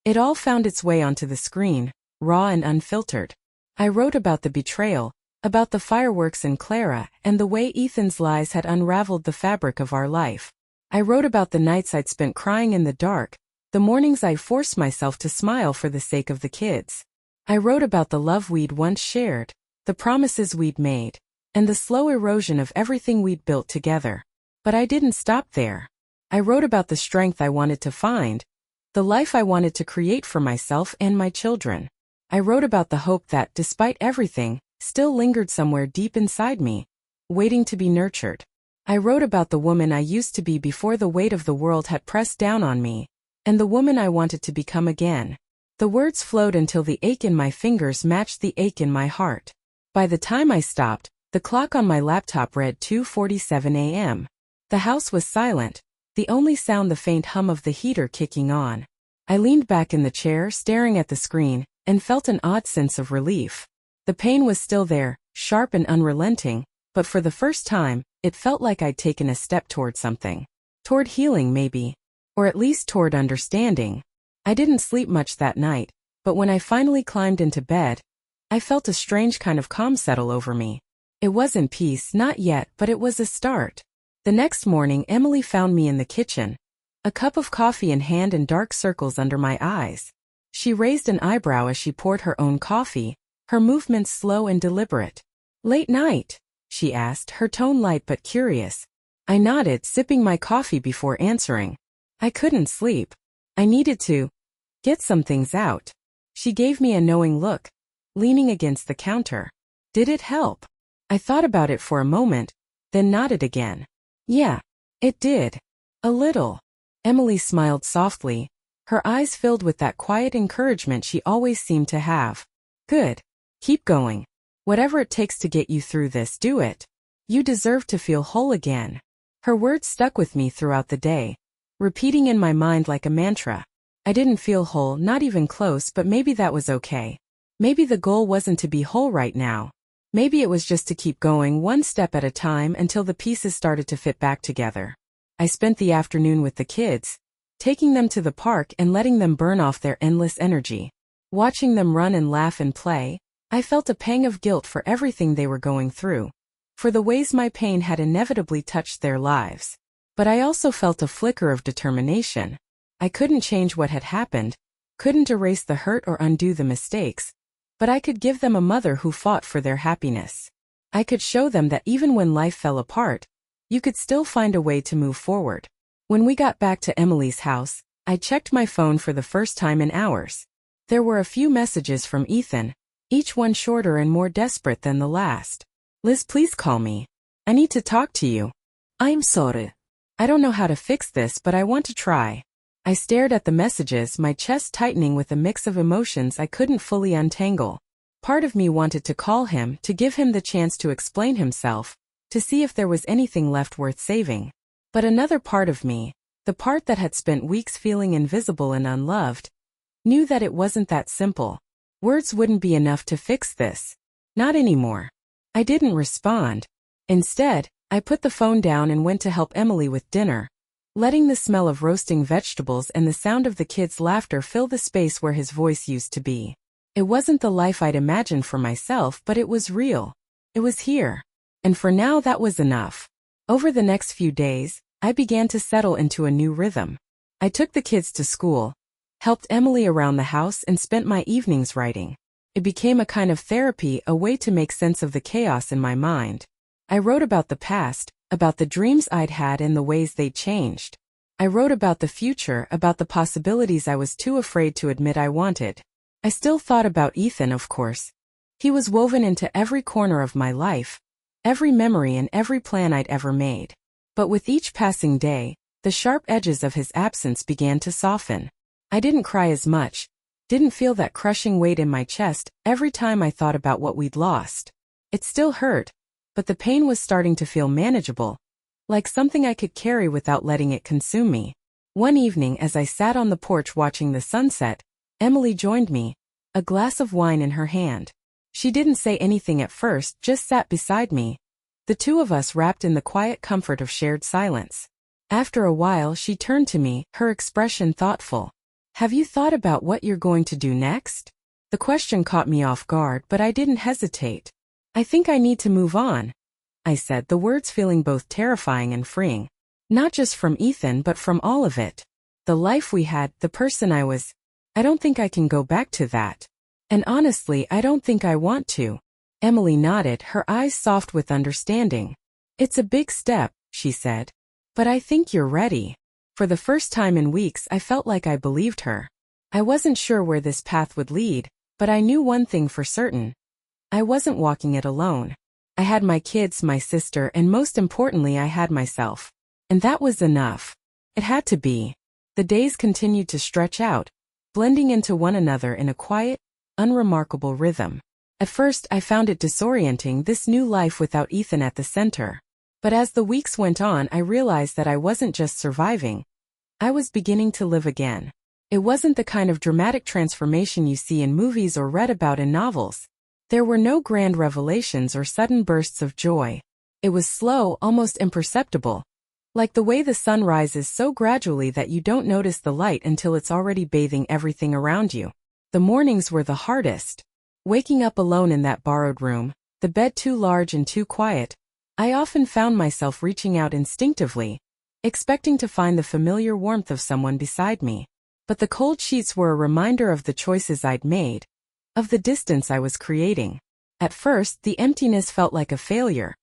It all found its way onto the screen, raw and unfiltered. I wrote about the betrayal, about the fireworks in Clara, and the way Ethan's lies had unraveled the fabric of our life. I wrote about the nights I'd spent crying in the dark, the mornings I forced myself to smile for the sake of the kids. I wrote about the love we'd once shared, the promises we'd made, and the slow erosion of everything we'd built together. But I didn't stop there. I wrote about the strength I wanted to find, the life I wanted to create for myself and my children. I wrote about the hope that, despite everything, still lingered somewhere deep inside me, waiting to be nurtured. I wrote about the woman I used to be before the weight of the world had pressed down on me, and the woman I wanted to become again. The words flowed until the ache in my fingers matched the ache in my heart. By the time I stopped, the clock on my laptop read 2:47 a.m. The house was silent, the only sound the faint hum of the heater kicking on. I leaned back in the chair, staring at the screen, and felt an odd sense of relief. The pain was still there, sharp and unrelenting, but for the first time, it felt like I'd taken a step toward something. Toward healing, maybe. Or at least toward understanding. I didn't sleep much that night, but when I finally climbed into bed, I felt a strange kind of calm settle over me. It wasn't peace, not yet, but it was a start. The next morning, Emily found me in the kitchen, a cup of coffee in hand and dark circles under my eyes. She raised an eyebrow as she poured her own coffee, her movements slow and deliberate. "Late night?" she asked, her tone light but curious. I nodded, sipping my coffee before answering. I couldn't sleep. I needed to get some things out. She gave me a knowing look, leaning against the counter. Did it help? I thought about it for a moment, then nodded again. Yeah, it did. A little. Emily smiled softly, her eyes filled with that quiet encouragement she always seemed to have. Good. Keep going. Whatever it takes to get you through this, do it. You deserve to feel whole again. Her words stuck with me throughout the day, repeating in my mind like a mantra. I didn't feel whole, not even close, but maybe that was okay. Maybe the goal wasn't to be whole right now. Maybe it was just to keep going one step at a time until the pieces started to fit back together. I spent the afternoon with the kids, taking them to the park and letting them burn off their endless energy. Watching them run and laugh and play, I felt a pang of guilt for everything they were going through, for the ways my pain had inevitably touched their lives. But I also felt a flicker of determination. I couldn't change what had happened, couldn't erase the hurt or undo the mistakes, but I could give them a mother who fought for their happiness. I could show them that even when life fell apart, you could still find a way to move forward. When we got back to Emily's house, I checked my phone for the first time in hours. There were a few messages from Ethan, each one shorter and more desperate than the last. "Liz, please call me. I need to talk to you. I'm sorry. I don't know how to fix this, but I want to try." I stared at the messages, my chest tightening with a mix of emotions I couldn't fully untangle. Part of me wanted to call him, to give him the chance to explain himself, to see if there was anything left worth saving. But another part of me, the part that had spent weeks feeling invisible and unloved, knew that it wasn't that simple. Words wouldn't be enough to fix this. Not anymore. I didn't respond. Instead, I put the phone down and went to help Emily with dinner, letting the smell of roasting vegetables and the sound of the kids' laughter fill the space where his voice used to be. It wasn't the life I'd imagined for myself, but it was real. It was here. And for now, that was enough. Over the next few days, I began to settle into a new rhythm. I took the kids to school, helped Emily around the house, and spent my evenings writing. It became a kind of therapy, a way to make sense of the chaos in my mind. I wrote about the past, about the dreams I'd had and the ways they'd changed. I wrote about the future, about the possibilities I was too afraid to admit I wanted. I still thought about Ethan, of course. He was woven into every corner of my life, every memory and every plan I'd ever made. But with each passing day, The sharp edges of his absence began to soften. I didn't cry as much, didn't feel that crushing weight in my chest every time I thought about what we'd lost. It still hurt, but the pain was starting to feel manageable, like something I could carry without letting it consume me. One evening as I sat on the porch watching the sunset, Emily joined me, a glass of wine in her hand. She didn't say anything at first, just sat beside me, the two of us wrapped in the quiet comfort of shared silence. After a while she turned to me, her expression thoughtful. "Have you thought about what you're going to do next?" The question caught me off guard, but I didn't hesitate. "I think I need to move on," I said, the words feeling both terrifying and freeing. Not just from Ethan but from all of it. The life we had, the person I was. I don't think I can go back to that. And honestly, I don't think I want to. Emily nodded, her eyes soft with understanding. "It's a big step," she said. "But I think you're ready." For the first time in weeks I felt like I believed her. I wasn't sure where this path would lead, but I knew one thing for certain. I wasn't walking it alone. I had my kids, my sister, and most importantly I had myself. And that was enough. It had to be. The days continued to stretch out, blending into one another in a quiet, unremarkable rhythm. At first I found it disorienting, this new life without Ethan at the center. But as the weeks went on I realized that I wasn't just surviving. I was beginning to live again. It wasn't the kind of dramatic transformation you see in movies or read about in novels. There were no grand revelations or sudden bursts of joy. It was slow, almost imperceptible. Like the way the sun rises so gradually that you don't notice the light until it's already bathing everything around you. The mornings were the hardest. Waking up alone in that borrowed room, the bed too large and too quiet, I often found myself reaching out instinctively, expecting to find the familiar warmth of someone beside me. But the cold sheets were a reminder of the choices I'd made, of the distance I was creating. At first, the emptiness felt like a failure,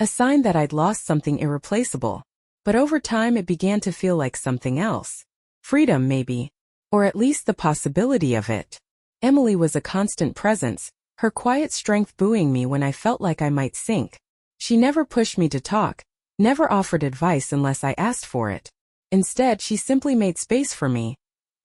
a sign that I'd lost something irreplaceable. But over time it began to feel like something else. Freedom, maybe, or at least the possibility of it. Emily was a constant presence, her quiet strength buoying me when I felt like I might sink. She never pushed me to talk, never offered advice unless I asked for it. Instead, she simply made space for me,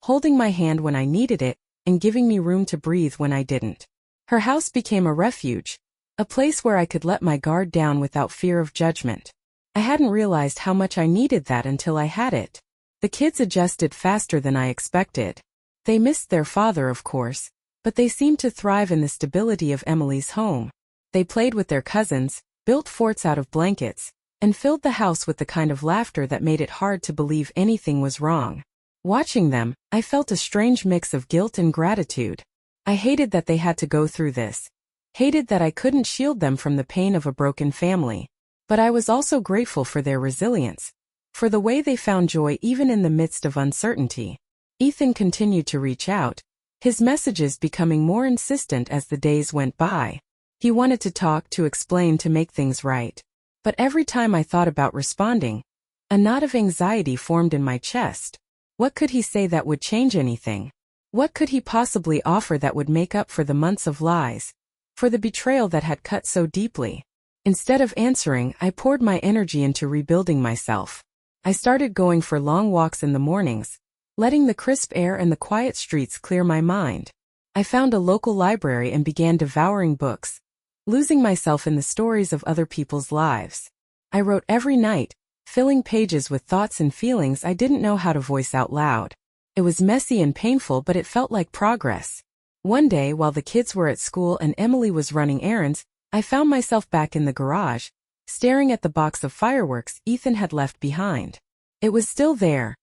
holding my hand when I needed it, and giving me room to breathe when I didn't. Her house became a refuge, a place where I could let my guard down without fear of judgment. I hadn't realized how much I needed that until I had it. The kids adjusted faster than I expected. They missed their father, of course, but they seemed to thrive in the stability of Emily's home. They played with their cousins, built forts out of blankets, and filled the house with the kind of laughter that made it hard to believe anything was wrong. Watching them, I felt a strange mix of guilt and gratitude. I hated that they had to go through this. Hated that I couldn't shield them from the pain of a broken family. But I was also grateful for their resilience, for the way they found joy even in the midst of uncertainty. Ethan continued to reach out, his messages becoming more insistent as the days went by. He wanted to talk, to explain, to make things right. But every time I thought about responding, a knot of anxiety formed in my chest. What could he say that would change anything? What could he possibly offer that would make up for the months of lies, for the betrayal that had cut so deeply? Instead of answering, I poured my energy into rebuilding myself. I started going for long walks in the mornings, letting the crisp air and the quiet streets clear my mind. I found a local library and began devouring books, losing myself in the stories of other people's lives. I wrote every night, filling pages with thoughts and feelings I didn't know how to voice out loud. It was messy and painful, but it felt like progress. One day, while the kids were at school and Emily was running errands, I found myself back in the garage, staring at the box of fireworks Ethan had left behind. It was still there,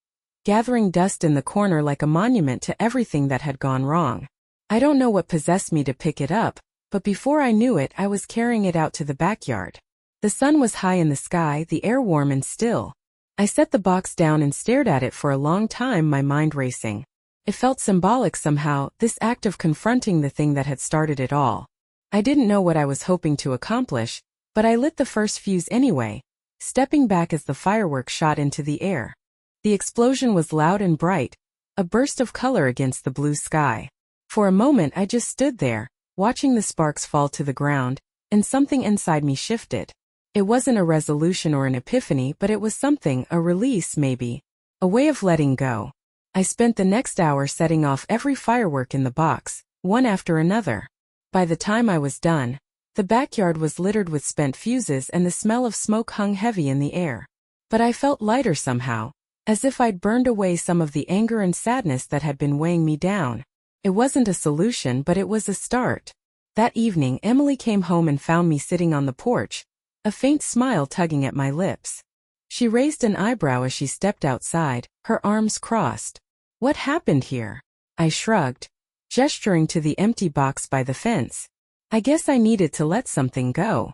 gathering dust in the corner like a monument to everything that had gone wrong. I don't know what possessed me to pick it up, but before I knew it, I was carrying it out to the backyard. The sun was high in the sky, the air warm and still. I set the box down and stared at it for a long time, my mind racing. It felt symbolic somehow, this act of confronting the thing that had started it all. I didn't know what I was hoping to accomplish, but I lit the first fuse anyway, stepping back as the fireworks shot into the air. The explosion was loud and bright, a burst of color against the blue sky. For a moment I just stood there, watching the sparks fall to the ground, and something inside me shifted. It wasn't a resolution or an epiphany, but it was something, a release maybe. A way of letting go. I spent the next hour setting off every firework in the box, one after another. By the time I was done, the backyard was littered with spent fuses and the smell of smoke hung heavy in the air. But I felt lighter somehow, as if I'd burned away some of the anger and sadness that had been weighing me down. It wasn't a solution, but it was a start. That evening, Emily came home and found me sitting on the porch, a faint smile tugging at my lips. She raised an eyebrow as she stepped outside, her arms crossed. What happened here? I shrugged, gesturing to the empty box by the fence. I guess I needed to let something go.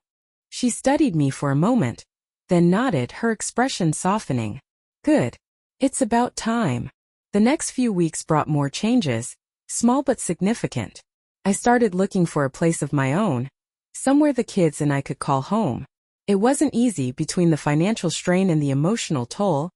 She studied me for a moment, then nodded, her expression softening. Good. It's about time. The next few weeks brought more changes, small but significant. I started looking for a place of my own, somewhere the kids and I could call home. It wasn't easy between the financial strain and the emotional toll.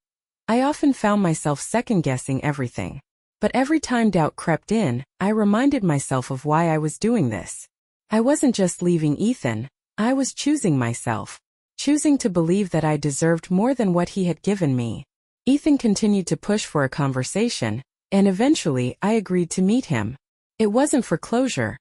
I often found myself second-guessing everything. But every time doubt crept in, I reminded myself of why I was doing this. I wasn't just leaving Ethan, I was choosing myself. Choosing to believe that I deserved more than what he had given me. Ethan continued to push for a conversation, and eventually I agreed to meet him. It wasn't for closure.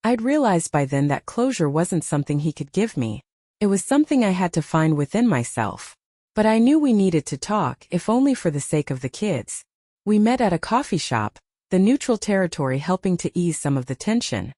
I'd realized by then that closure wasn't something he could give me. It was something I had to find within myself. But I knew we needed to talk, if only for the sake of the kids. We met at a coffee shop, the neutral territory helping to ease some of the tension.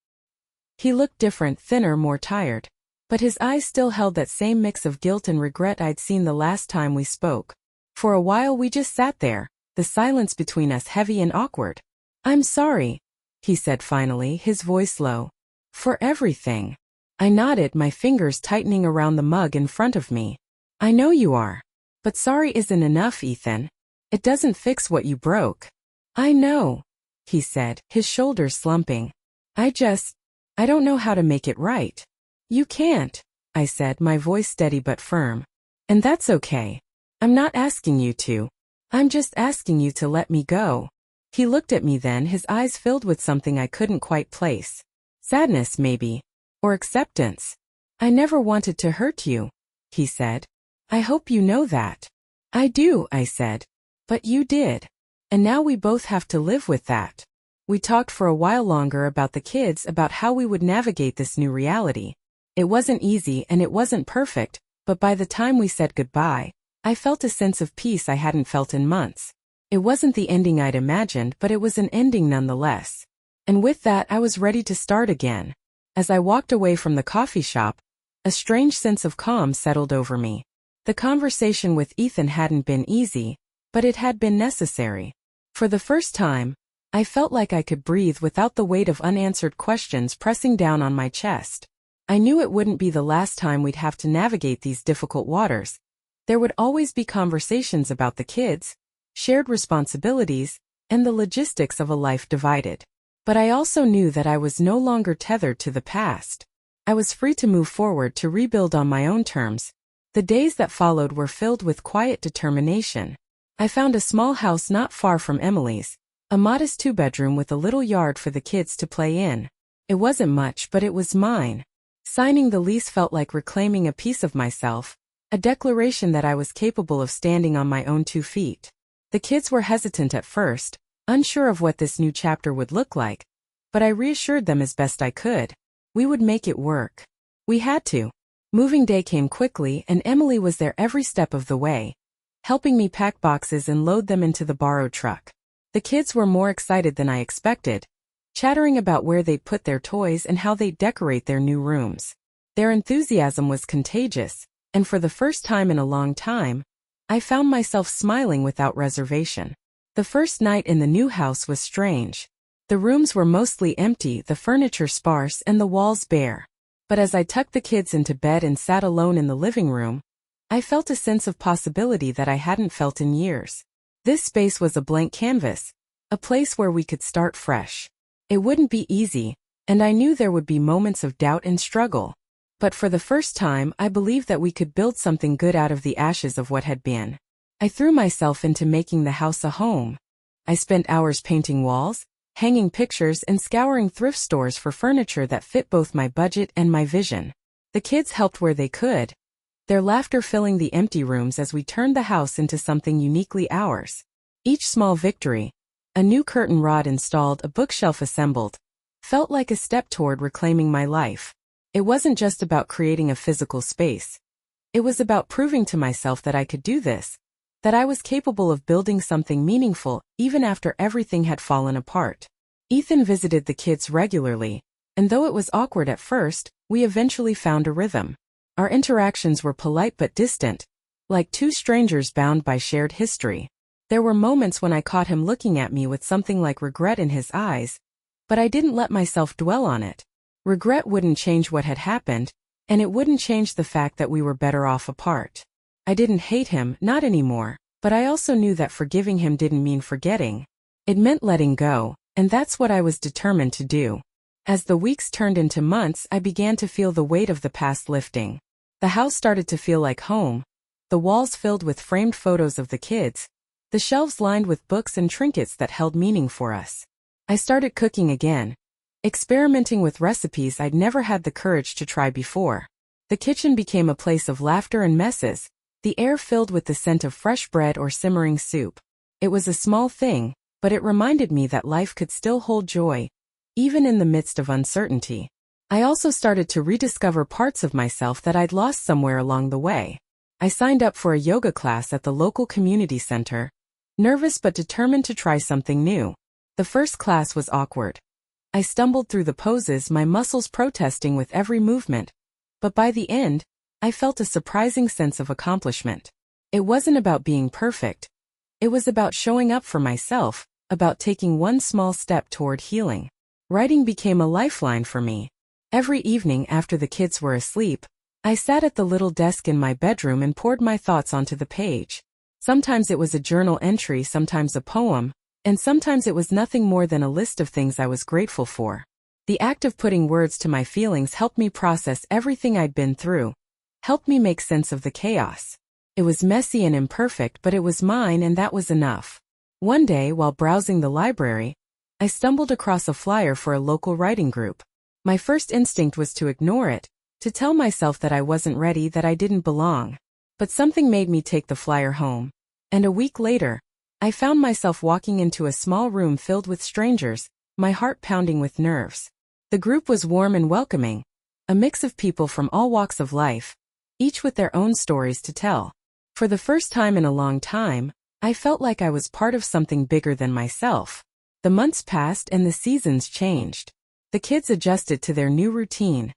He looked different, thinner, more tired. But his eyes still held that same mix of guilt and regret I'd seen the last time we spoke. For a while we just sat there, the silence between us heavy and awkward. I'm sorry, he said finally, his voice low. For everything. I nodded, my fingers tightening around the mug in front of me. I know you are. But sorry isn't enough, Ethan. It doesn't fix what you broke. I know, he said, his shoulders slumping. I don't know how to make it right. You can't, I said, my voice steady but firm. And that's okay. I'm not asking you to. I'm just asking you to let me go. He looked at me then, his eyes filled with something I couldn't quite place. Sadness, maybe. Or acceptance. I never wanted to hurt you, he said. I hope you know that. I do, I said. But you did. And now we both have to live with that. We talked for a while longer about the kids, about how we would navigate this new reality. It wasn't easy and it wasn't perfect, but by the time we said goodbye, I felt a sense of peace I hadn't felt in months. It wasn't the ending I'd imagined, but it was an ending nonetheless. And with that, I was ready to start again. As I walked away from the coffee shop, a strange sense of calm settled over me. The conversation with Ethan hadn't been easy, but it had been necessary. For the first time, I felt like I could breathe without the weight of unanswered questions pressing down on my chest. I knew it wouldn't be the last time we'd have to navigate these difficult waters. There would always be conversations about the kids, shared responsibilities, and the logistics of a life divided. But I also knew that I was no longer tethered to the past. I was free to move forward, to rebuild on my own terms. The days that followed were filled with quiet determination. I found a small house not far from Emily's, a modest 2-bedroom with a little yard for the kids to play in. It wasn't much, but it was mine. Signing the lease felt like reclaiming a piece of myself, a declaration that I was capable of standing on my own 2 feet. The kids were hesitant at first, unsure of what this new chapter would look like, but I reassured them as best I could. We would make it work. We had to. Moving day came quickly, and Emily was there every step of the way, helping me pack boxes and load them into the borrowed truck. The kids were more excited than I expected, chattering about where they'd put their toys and how they'd decorate their new rooms. Their enthusiasm was contagious, and for the first time in a long time, I found myself smiling without reservation. The first night in the new house was strange. The rooms were mostly empty, the furniture sparse, and the walls bare. But as I tucked the kids into bed and sat alone in the living room, I felt a sense of possibility that I hadn't felt in years. This space was a blank canvas, a place where we could start fresh. It wouldn't be easy, and I knew there would be moments of doubt and struggle. But for the first time, I believed that we could build something good out of the ashes of what had been. I threw myself into making the house a home. I spent hours painting walls, hanging pictures, and scouring thrift stores for furniture that fit both my budget and my vision. The kids helped where they could, their laughter filling the empty rooms as we turned the house into something uniquely ours. Each small victory, a new curtain rod installed, a bookshelf assembled, felt like a step toward reclaiming my life. It wasn't just about creating a physical space. It was about proving to myself that I could do this, that I was capable of building something meaningful even after everything had fallen apart. Ethan visited the kids regularly, and though it was awkward at first, we eventually found a rhythm. Our interactions were polite but distant, like two strangers bound by shared history. There were moments when I caught him looking at me with something like regret in his eyes, but I didn't let myself dwell on it. Regret wouldn't change what had happened, and it wouldn't change the fact that we were better off apart. I didn't hate him, not anymore, but I also knew that forgiving him didn't mean forgetting. It meant letting go, and that's what I was determined to do. As the weeks turned into months, I began to feel the weight of the past lifting. The house started to feel like home, the walls filled with framed photos of the kids, the shelves lined with books and trinkets that held meaning for us. I started cooking again, experimenting with recipes I'd never had the courage to try before. The kitchen became a place of laughter and messes, the air filled with the scent of fresh bread or simmering soup. It was a small thing, but it reminded me that life could still hold joy, even in the midst of uncertainty. I also started to rediscover parts of myself that I'd lost somewhere along the way. I signed up for a yoga class at the local community center, nervous but determined to try something new. The first class was awkward. I stumbled through the poses, my muscles protesting with every movement. But by the end, I felt a surprising sense of accomplishment. It wasn't about being perfect. It was about showing up for myself, about taking one small step toward healing. Writing became a lifeline for me. Every evening after the kids were asleep, I sat at the little desk in my bedroom and poured my thoughts onto the page. Sometimes it was a journal entry, sometimes a poem, and sometimes it was nothing more than a list of things I was grateful for. The act of putting words to my feelings helped me process everything I'd been through, helped me make sense of the chaos. It was messy and imperfect, but it was mine, and that was enough. One day, while browsing the library, I stumbled across a flyer for a local writing group. My first instinct was to ignore it, to tell myself that I wasn't ready, that I didn't belong. But something made me take the flyer home. And a week later, I found myself walking into a small room filled with strangers, my heart pounding with nerves. The group was warm and welcoming, a mix of people from all walks of life, each with their own stories to tell. For the first time in a long time, I felt like I was part of something bigger than myself. The months passed and the seasons changed. The kids adjusted to their new routine,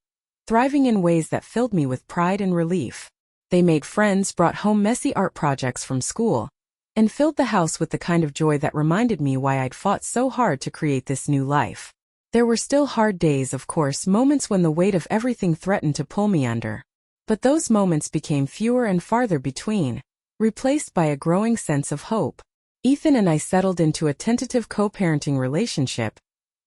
thriving in ways that filled me with pride and relief. They made friends, brought home messy art projects from school, and filled the house with the kind of joy that reminded me why I'd fought so hard to create this new life. There were still hard days, of course, moments when the weight of everything threatened to pull me under. But those moments became fewer and farther between, replaced by a growing sense of hope. Ethan and I settled into a tentative co-parenting relationship,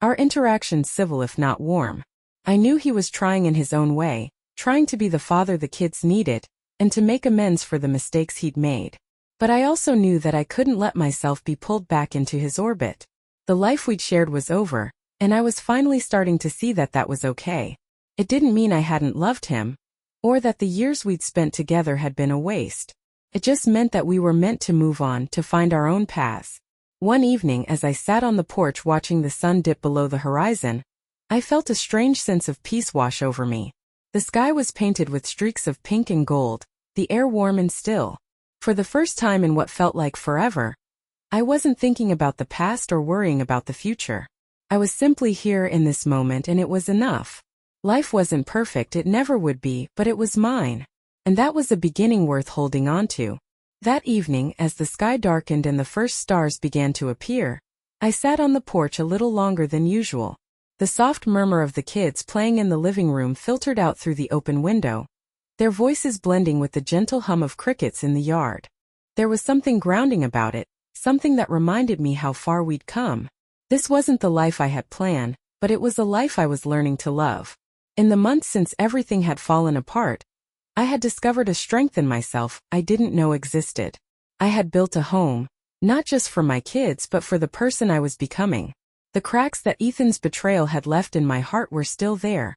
our interactions civil if not warm. I knew he was trying in his own way, trying to be the father the kids needed, and to make amends for the mistakes he'd made. But I also knew that I couldn't let myself be pulled back into his orbit. The life we'd shared was over, and I was finally starting to see that that was okay. It didn't mean I hadn't loved him, or that the years we'd spent together had been a waste. It just meant that we were meant to move on, to find our own paths. One evening, as I sat on the porch watching the sun dip below the horizon, I felt a strange sense of peace wash over me. The sky was painted with streaks of pink and gold, the air warm and still. For the first time in what felt like forever, I wasn't thinking about the past or worrying about the future. I was simply here in this moment, and it was enough. Life wasn't perfect, it never would be, but it was mine. And that was a beginning worth holding on to. That evening, as the sky darkened and the first stars began to appear, I sat on the porch a little longer than usual. The soft murmur of the kids playing in the living room filtered out through the open window, their voices blending with the gentle hum of crickets in the yard. There was something grounding about it, something that reminded me how far we'd come. This wasn't the life I had planned, but it was a life I was learning to love. In the months since everything had fallen apart, I had discovered a strength in myself I didn't know existed. I had built a home, not just for my kids but for the person I was becoming. The cracks that Ethan's betrayal had left in my heart were still there,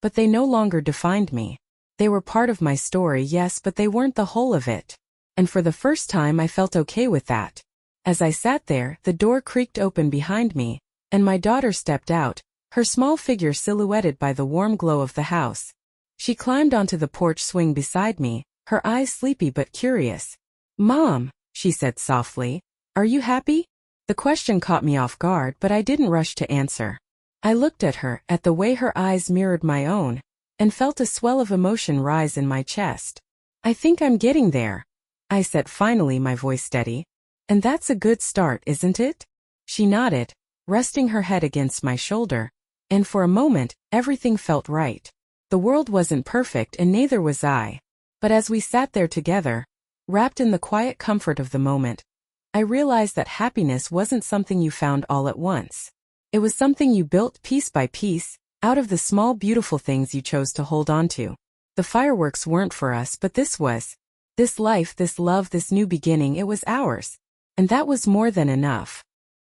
but they no longer defined me. They were part of my story, yes, but they weren't the whole of it. And for the first time I felt okay with that. As I sat there, the door creaked open behind me, and my daughter stepped out, her small figure silhouetted by the warm glow of the house. She climbed onto the porch swing beside me, her eyes sleepy but curious. "Mom," she said softly, "are you happy?" The question caught me off guard, but I didn't rush to answer. I looked at her, at the way her eyes mirrored my own, and felt a swell of emotion rise in my chest. "I think I'm getting there," I said finally, my voice steady. "And that's a good start, isn't it?" She nodded, resting her head against my shoulder, and for a moment, everything felt right. The world wasn't perfect and neither was I. But as we sat there together, wrapped in the quiet comfort of the moment, I realized that happiness wasn't something you found all at once. It was something you built piece by piece, out of the small beautiful things you chose to hold on to. The fireworks weren't for us, but this was. This life, this love, this new beginning, it was ours. And that was more than enough.